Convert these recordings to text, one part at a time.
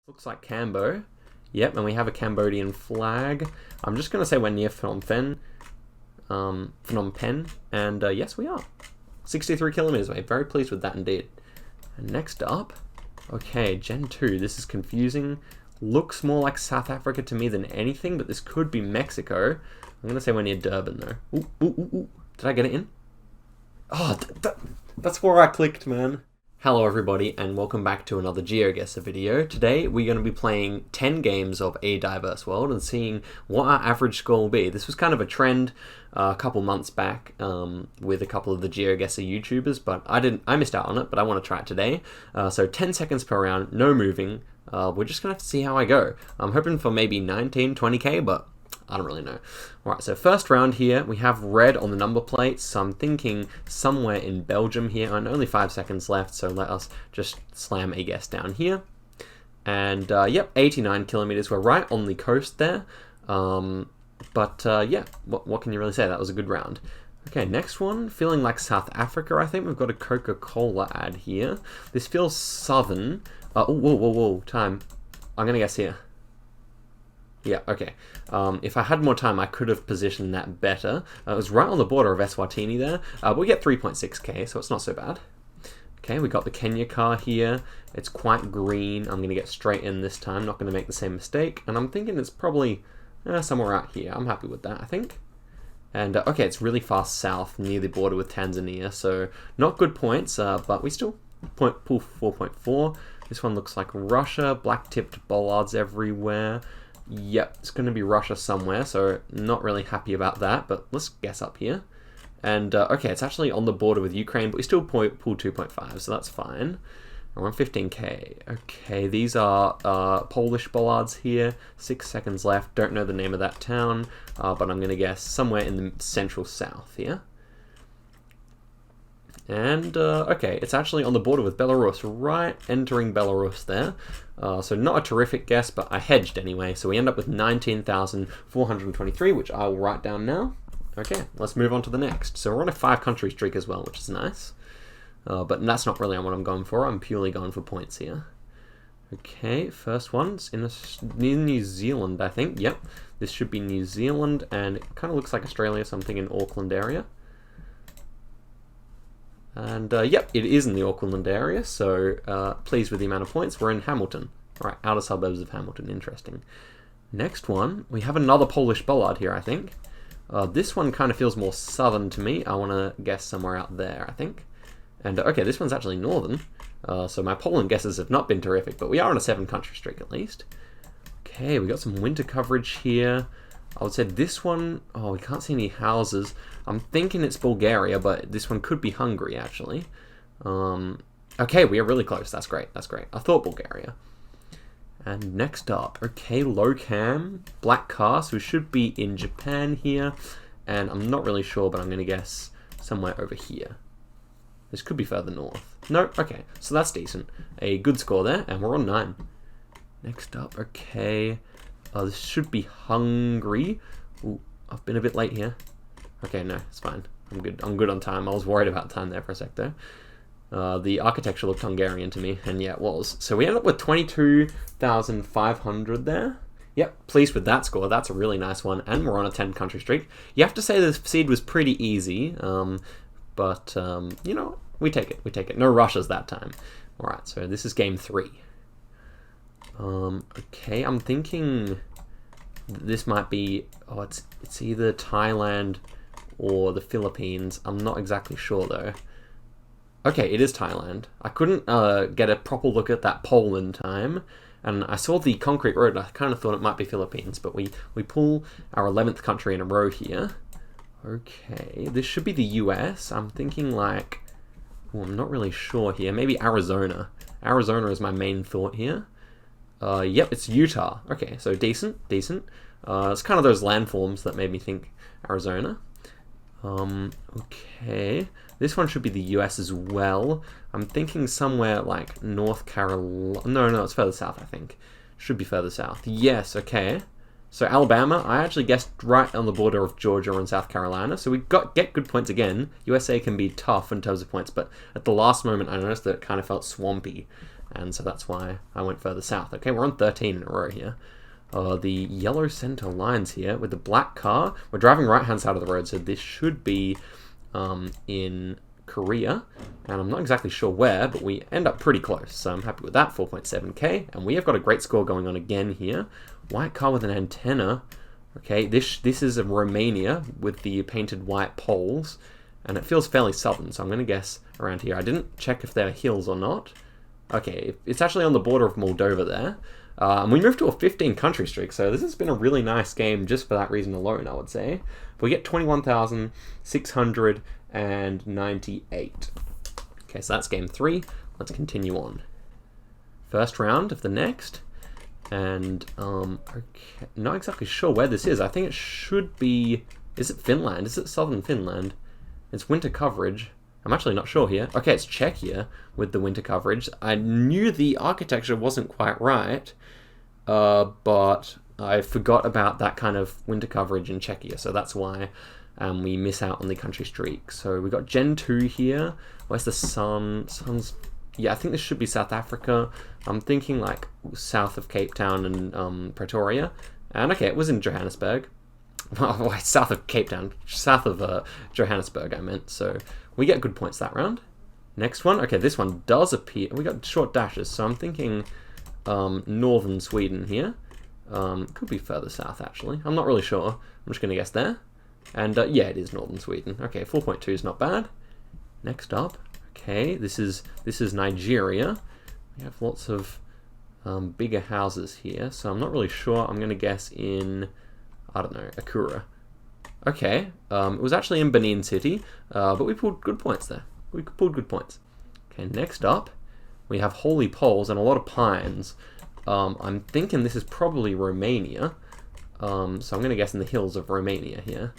Looks like Cambo. Yep, and we have a Cambodian flag. I'm just going to say we're near Phnom Penh, and yes, we are. 63 kilometers away. Very pleased with that indeed. And next up, okay, Gen 2. This is confusing. Looks more like South Africa to me than anything, but this could be Mexico. I'm going to say we're near Durban, though. Ooh, ooh, ooh, ooh. Did I get it in? Oh, that's where I clicked, man. Hello everybody, and welcome back to another GeoGuessr video. Today we're going to be playing 10 games of A Diverse World and seeing what our average score will be. This was kind of a trend a couple months back with a couple of the GeoGuessr YouTubers, but I missed out on it, but I want to try it today. So 10 seconds per round, no moving. We're just going to have to see how I go. I'm hoping for maybe 19, 20k, but I don't really know. Alright, so first round here, we have red on the number plates, so I'm thinking somewhere in Belgium here, and only 5 seconds left, so let us just slam a guess down here. And yep, 89 kilometers, we're right on the coast there. Yeah, what can you really say? That was a good round. Okay, next one, feeling like South Africa, I think. We've got a Coca-Cola ad here. This feels southern. Oh, whoa, time. I'm gonna guess here. Yeah, okay. If I had more time, I could have positioned that better. It was right on the border of Eswatini there. We get 3.6k, so it's not so bad. Okay, we got the Kenya car here. It's quite green. I'm going to get straight in this time. Not going to make the same mistake. And I'm thinking it's probably somewhere out here. I'm happy with that, I think. And okay, it's really far south, near the border with Tanzania. So not good points, but we still pull 4.4. This one looks like Russia. Black-tipped bollards everywhere. Yep, it's going to be Russia somewhere, so not really happy about that, but let's guess up here. And, okay, it's actually on the border with Ukraine, but we still pull 2.5, so that's fine. We're on 15k. Okay, these are Polish bollards here. 6 seconds left. Don't know the name of that town, but I'm going to guess somewhere in the central south here. And, okay, it's actually on the border with Belarus, right entering Belarus there. So not a terrific guess, but I hedged anyway. So we end up with 19,423, which I will write down now. Okay, let's move on to the next. So we're on a 5-country streak as well, which is nice. But that's not really what I'm going for. I'm purely going for points here. Okay, first one's in New Zealand, I think. Yep, this should be New Zealand, and it kind of looks like Australia, something in Auckland area. And yep, it is in the Auckland area, so pleased with the amount of points. We're in Hamilton. All right, outer suburbs of Hamilton, interesting. Next one, we have another Polish bollard here, I think. This one kind of feels more southern to me. I want to guess somewhere out there, I think. And okay, this one's actually northern. So my Poland guesses have not been terrific, but we are on a 7-country streak at least. Okay, we got some winter coverage here. I would say this one, oh, we can't see any houses. I'm thinking it's Bulgaria, but this one could be Hungary, actually. Okay, we are really close. That's great. That's great. I thought Bulgaria. And next up, okay, low cam, black car, so we should be in Japan here. And I'm not really sure, but I'm going to guess somewhere over here. This could be further north. No, okay, so that's decent. A good score there, and we're on 9. Next up, okay. This should be Hungary. Ooh, I've been a bit late here. Okay, no, it's fine. I'm good. I'm good on time. I was worried about time there for a sec, though. The architecture looked Hungarian to me, and yeah, it was. So we ended up with 22,500 there. Yep, pleased with that score. That's a really nice one, and we're on a 10-country streak. You have to say the seed was pretty easy, but you know, we take it. We take it. No rushes that time. All right, so this is game 3. Okay, I'm thinking this might be, oh, it's either Thailand or the Philippines. I'm not exactly sure though. Okay, it is Thailand. I couldn't get a proper look at that pole in time, and I saw the concrete road and I kind of thought it might be Philippines, but we pull our 11th country in a row here. Okay, this should be the US. I'm thinking like, well, I'm not really sure here. Maybe Arizona. Arizona is my main thought here. Yep, it's Utah. Okay, so decent. It's kind of those landforms that made me think Arizona. Okay, this one should be the US as well. I'm thinking somewhere like North Carolina. No, it's further south, I think. Should be further south. Yes, okay. So Alabama, I actually guessed right on the border of Georgia and South Carolina. So we get good points again. USA can be tough in terms of points, but at the last moment I noticed that it kind of felt swampy. and so that's why I went further south. Okay, we're on 13 in a row here. The yellow center lines here with the black car. We're driving right-hand side of the road, so this should be in Korea, and I'm not exactly sure where, but we end up pretty close, so I'm happy with that. 4.7k, and we have got a great score going on again here. White car with an antenna. Okay, this is in Romania with the painted white poles, and it feels fairly southern, so I'm going to guess around here. I didn't check if there are hills or not. Okay, it's actually on the border of Moldova there. And we moved to a 15 country streak, so this has been a really nice game just for that reason alone, I would say. We get 21,698. Okay, so that's game 3. Let's continue on. First round of the next. And, okay, not exactly sure where this is. I think it should be... Is it Finland? Is it southern Finland? It's winter coverage. I'm actually not sure here. Okay, it's Czechia with the winter coverage. I knew the architecture wasn't quite right, but I forgot about that kind of winter coverage in Czechia, so that's why we miss out on the country streak. So we got Gen 2 here. Where's the sun? Sun's... Yeah, I think this should be South Africa. I'm thinking like south of Cape Town and Pretoria. And okay, it was in Johannesburg. Well, south of Cape Town. South of Johannesburg, I meant. So we get good points that round. Next one. Okay, this one does appear. We got short dashes, so I'm thinking northern Sweden here. Could be further south, actually. I'm not really sure. I'm just going to guess there. And yeah, it is northern Sweden. Okay, 4.2 is not bad. Next up. Okay, this is Nigeria. We have lots of bigger houses here, so I'm not really sure. I'm going to guess in, I don't know, Akura. Okay, it was actually in Benin City, but we pulled good points there. We pulled good points. Okay, next up, we have holy poles and a lot of pines. I'm thinking this is probably Romania, so I'm going to guess in the hills of Romania here.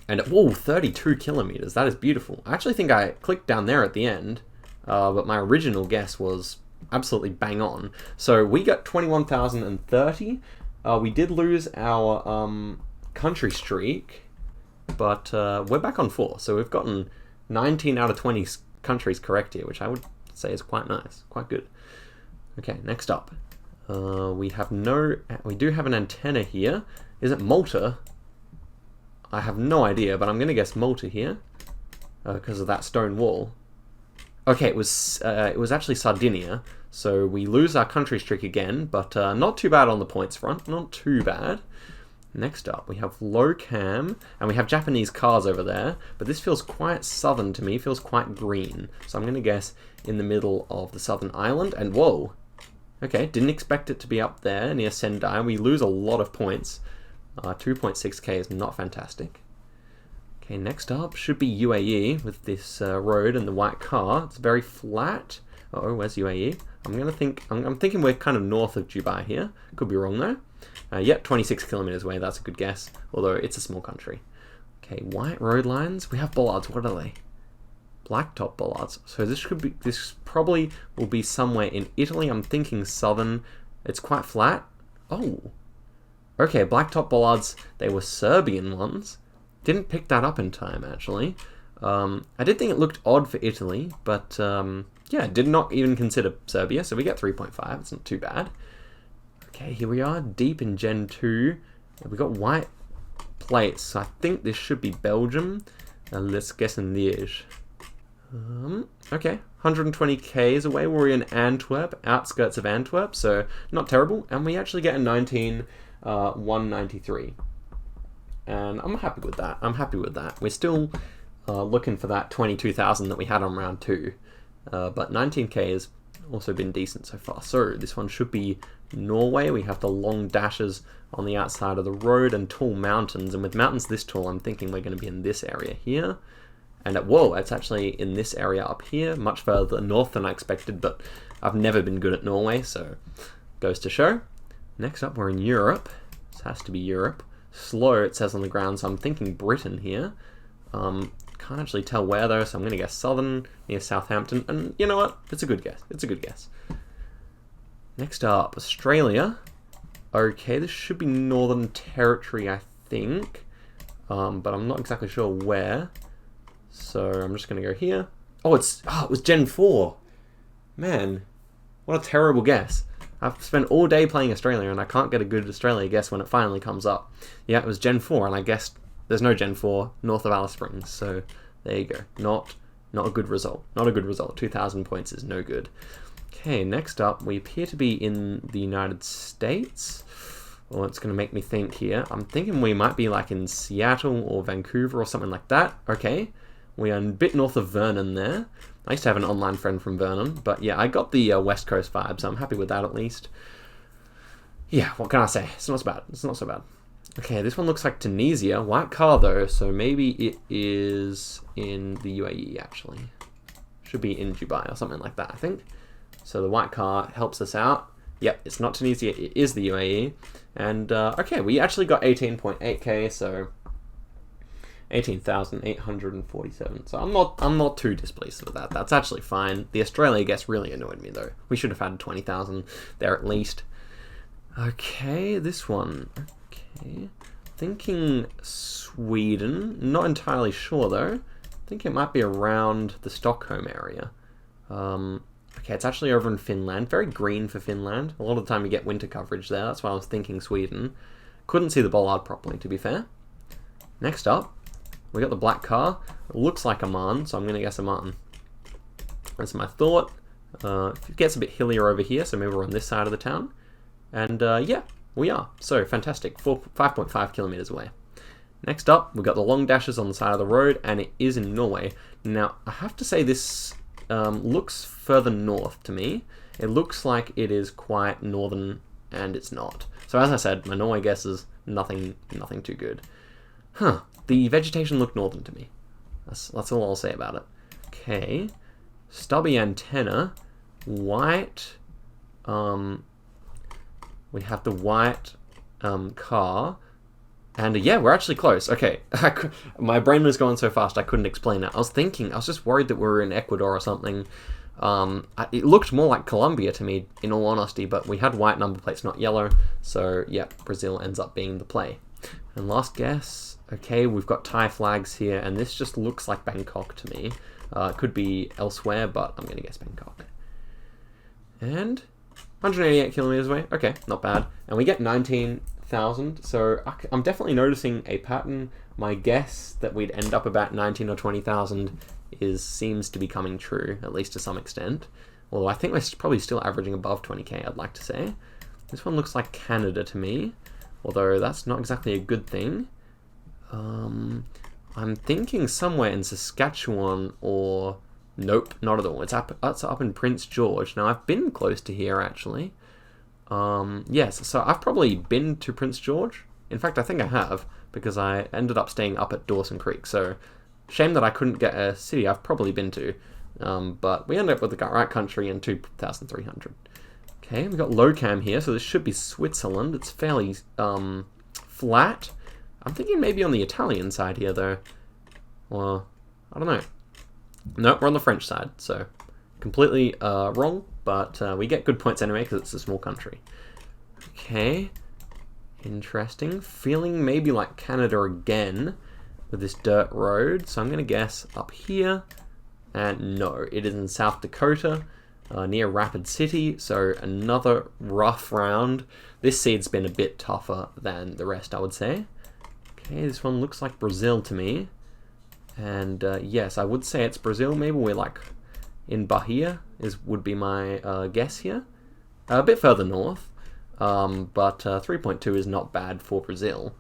And, whoa, 32 kilometers. That is beautiful. I actually think I clicked down there at the end, but my original guess was absolutely bang on. So we got 21,030. We did lose our country streak, but we're back on 4. So we've gotten 19 out of 20 countries correct here, which I would say is quite nice, quite good. Okay, next up. We do have an antenna here. Is it Malta? I have no idea, but I'm going to guess Malta here because of that stone wall. Okay, it was actually Sardinia, so we lose our country streak again, but not too bad on the points front, not too bad. Next up, we have low cam, and we have Japanese cars over there, but this feels quite southern to me, feels quite green. So I'm going to guess in the middle of the southern island, and whoa! Okay, didn't expect it to be up there near Sendai. We lose a lot of points. 2.6k is not fantastic. Okay, next up should be UAE with this road and the white car. It's very flat. Uh-oh, where's UAE? I'm thinking we're kind of north of Dubai here. Could be wrong though. Yep, 26 kilometers away. That's a good guess. Although it's a small country. Okay, white road lines. We have bollards. What are they? Blacktop bollards. So this probably will be somewhere in Italy. I'm thinking southern. It's quite flat. Oh. Okay, blacktop bollards, they were Serbian ones. Didn't pick that up in time, actually. I did think it looked odd for Italy, but yeah, did not even consider Serbia, so we get 3.5. It's not too bad. Okay, here we are, deep in Gen 2. We got white plates, so I think this should be Belgium. Let's guess in Liège. Okay, 120k is away. We're in Antwerp, outskirts of Antwerp, so not terrible. And we actually get a 193. And I'm happy with that. We're still looking for that 22,000 that we had on round 2. But 19k has also been decent so far. So this one should be Norway. We have the long dashes on the outside of the road and tall mountains. And with mountains this tall, I'm thinking we're going to be in this area here. And whoa, it's actually in this area up here, much further north than I expected, but I've never been good at Norway, so goes to show. Next up, we're in Europe. This has to be Europe. Slow, it says on the ground, so I'm thinking Britain here. Can't actually tell where though, so I'm going to guess southern, near Southampton, and you know what? It's a good guess. Next up, Australia. Okay, this should be Northern Territory, I think, but I'm not exactly sure where. So I'm just going to go here. Oh, it was Gen 4. Man, what a terrible guess. I've spent all day playing Australia and I can't get a good Australia guess when it finally comes up. Yeah, it was Gen 4 and I guessed there's no Gen 4 north of Alice Springs, so there you go. Not a good result. Not a good result. 2,000 points is no good. Okay, next up, we appear to be in the United States. Well, it's going to make me think here. I'm thinking we might be like in Seattle or Vancouver or something like that. Okay, we are a bit north of Vernon there. I used to have an online friend from Vernon, but yeah, I got the West Coast vibe, so I'm happy with that at least. Yeah, what can I say? It's not so bad. It's not so bad. Okay, this one looks like Tunisia. White car though, so maybe it is in the UAE actually. Should be in Dubai or something like that, I think. So the white car helps us out. Yep, it's not Tunisia, it is the UAE. And okay, we actually got 18.8k, so 18,847. So I'm not too displeased with that. That's actually fine. The Australia guess really annoyed me though. We should have had 20,000 there at least. Okay, this one. Okay, thinking Sweden. Not entirely sure though. I think it might be around the Stockholm area. Okay, it's actually over in Finland. Very green for Finland. A lot of the time you get winter coverage there. That's why I was thinking Sweden. Couldn't see the bollard properly, to be fair. Next up, we got the black car. It looks like Amman, so I'm going to guess Amman. That's my thought. It gets a bit hillier over here, so maybe we're on this side of the town. And yeah, we are. So fantastic. 5.5 kilometers away. Next up, we've got the long dashes on the side of the road, and it is in Norway. Now, I have to say this looks further north to me. It looks like it is quite northern, and it's not. So as I said, my Norway guess is nothing too good. Huh. The vegetation looked northern to me. That's all I'll say about it. Okay. Stubby antenna. White. We have the white car. And yeah, we're actually close. Okay, my brain was going so fast I couldn't explain it. I was just worried that we were in Ecuador or something. It looked more like Colombia to me, in all honesty, but we had white number plates, not yellow. So yeah, Brazil ends up being the play. And last guess, okay, we've got Thai flags here, and this just looks like Bangkok to me. It could be elsewhere, but I'm going to guess Bangkok. And 188 kilometers away. Okay, not bad. And we get 19,000, so I'm definitely noticing a pattern. My guess that we'd end up about 19 or 20,000 seems to be coming true, at least to some extent. Although I think we're probably still averaging above 20k, I'd like to say. This one looks like Canada to me, although that's not exactly a good thing. I'm thinking somewhere in Saskatchewan or... Nope, not at all. It's up in Prince George. Now, I've been close to here, actually. Yes, so I've probably been to Prince George. In fact, I think I have, because I ended up staying up at Dawson Creek. So, shame that I couldn't get a city I've probably been to. But we ended up with the right country in 2,300. Okay, we've got low cam here, so this should be Switzerland. It's fairly flat. I'm thinking maybe on the Italian side here, though. Well, I don't know. No, we're on the French side, so completely wrong, but we get good points anyway because it's a small country. Okay, interesting. Feeling maybe like Canada again with this dirt road, so I'm going to guess up here, and no, it is in South Dakota, near Rapid City, so another rough round. This seed's been a bit tougher than the rest, I would say. Okay, this one looks like Brazil to me. And yes, I would say it's Brazil. Maybe we're like in Bahia would be my guess here. A bit further north, but 3.2 is not bad for Brazil.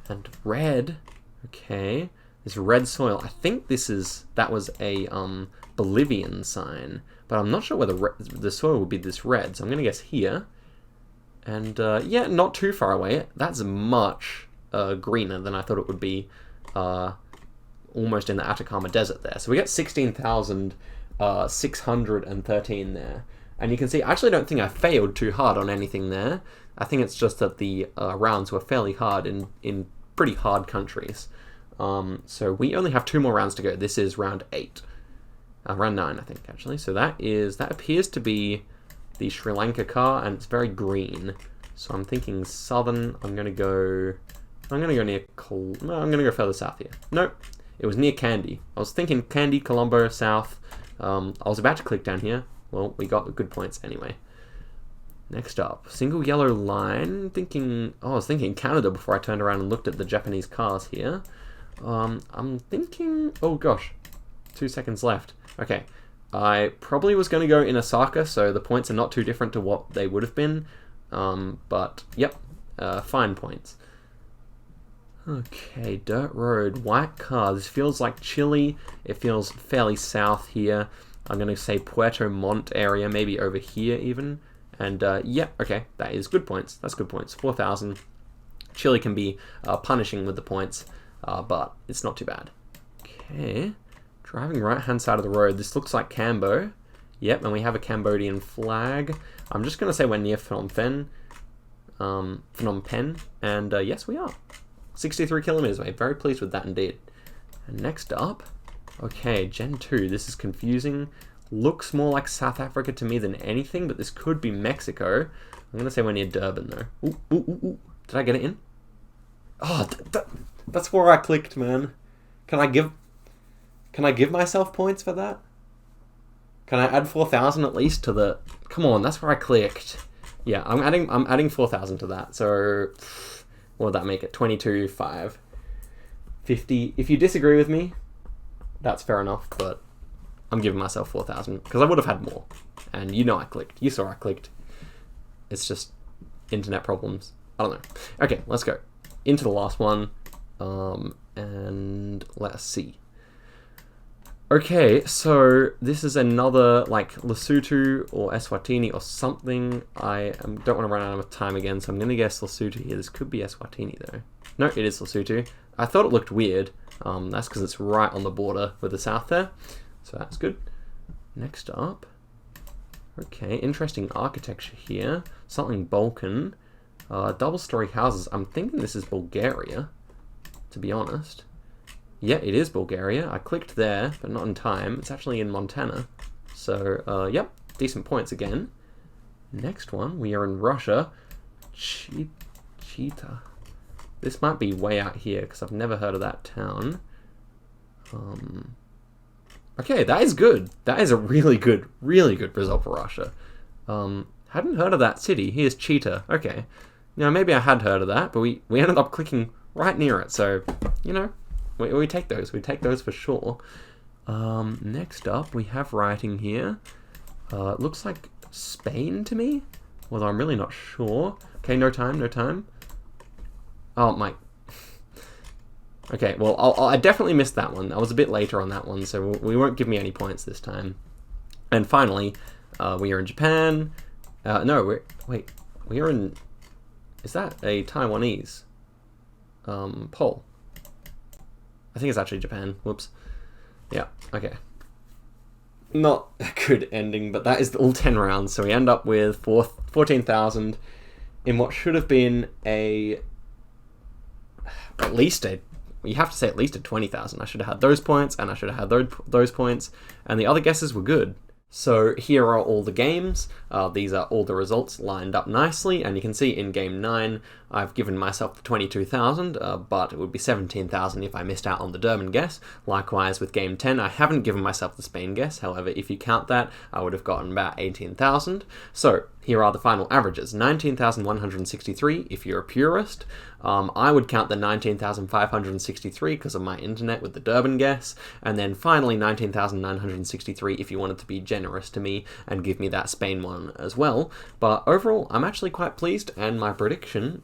And red, okay, this red soil. I think that was a Bolivian sign, but I'm not sure whether the soil would be this red. So I'm gonna guess here. And yeah, not too far away. That's much greener than I thought it would be. Almost in the Atacama Desert there. So we get 16,613 there. And you can see, I actually don't think I failed too hard on anything there. I think it's just that the rounds were fairly hard in pretty hard countries. So we only have 2 more rounds to go. This is round 8. Round 9, I think, actually. So that appears to be the Sri Lanka car, and it's very green. So I'm thinking southern. I'm going to go near... No, I'm going to go further south here. Nope. It was near Kandy. I was thinking Kandy, Colombo, south. I was about to click down here. well, we got the good points anyway. Next up, single yellow line. I was thinking Canada before I turned around and looked at the Japanese cars here. I'm thinking, oh gosh, 2 seconds left. Okay, I probably was going to go in Osaka, so the points are not too different to what they would have been. But, yep, fine points. Okay, dirt road, white car. This feels like Chile. It feels fairly south here. I'm going to say Puerto Montt area, maybe over here even. And, yeah, okay, that is good points. That's good points. 4,000. Chile can be punishing with the points, but it's not too bad. Okay, driving right-hand side of the road. This looks like Cambo. Yep, and we have a Cambodian flag. I'm just going to say we're near Phnom Penh, and yes, we are. 63 kilometers away. Very pleased with that indeed. And next up, okay, Gen 2. This is confusing. Looks more like South Africa to me than anything, but this could be Mexico. I'm going to say we're near Durban, though. Ooh, ooh, ooh, ooh. Did I get it in? Oh, that's where I clicked, man. Can I give myself points for that? Can I add 4,000 at least to the... Come on, that's where I clicked. Yeah, I'm adding 4,000 to that. So what would that make it? 22, 5, 50. If you disagree with me, that's fair enough, but I'm giving myself 4,000 because I would have had more. And you know I clicked. You saw I clicked. It's just internet problems. I don't know. Okay, let's go into the last one. And let's see. Okay, so this is another like Lesotho or Eswatini or something. I don't want to run out of time again, so I'm going to guess Lesotho here. This could be Eswatini though. No, it is Lesotho. I thought it looked weird. That's because it's right on the border with the south there. So that's good. Next up. Okay, interesting architecture here. Something Balkan. Double-story houses. I'm thinking this is Bulgaria, to be honest. Yeah, it is Bulgaria. I clicked there, but not in time. It's actually in Montana. So, yep, decent points again. Next one, we are in Russia. Cheetah. This might be way out here, because I've never heard of that town. Okay, that is good. That is a really good result for Russia. Hadn't heard of that city. Here's Cheetah. Okay. Now, maybe I had heard of that, but we ended up clicking right near it. So, you know, we take those. We take those for sure. Next up, we have writing here. It looks like Spain to me. Well, I'm really not sure. Okay, no time. Oh, my... Okay, well, I definitely missed that one. I was a bit later on that one, so we won't give me any points this time. And finally, we are in Japan. No, we are in... Is that a Taiwanese poll? I think it's actually Japan. Whoops. Yeah, okay. Not a good ending, but that is all 10 rounds, so we end up with 14,000 in what should have been you have to say at least a 20,000. I should have had those points, and I should have had those points, and the other guesses were good. So here are all the games. These are all the results lined up nicely, and you can see in game 9 I've given myself the 22,000, but it would be 17,000 if I missed out on the Durban guess. Likewise with game 10 I haven't given myself the Spain guess, however if you count that I would have gotten about 18,000. So here are the final averages. 19,163 if you're a purist. I would count the 19,563 because of my internet with the Durban guess, and then finally 19,963 if you wanted to be generous to me and give me that Spain one as well. But overall, I'm actually quite pleased, and my prediction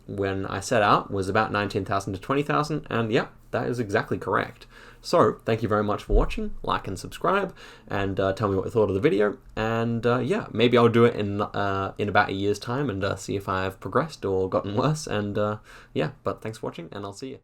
when I set out was about 19,000 to 20,000, and yeah, that is exactly correct. So, thank you very much for watching. Like and subscribe, and tell me what you thought of the video. And yeah, maybe I'll do it in about a year's time and see if I've progressed or gotten worse. And yeah, but thanks for watching, and I'll see you.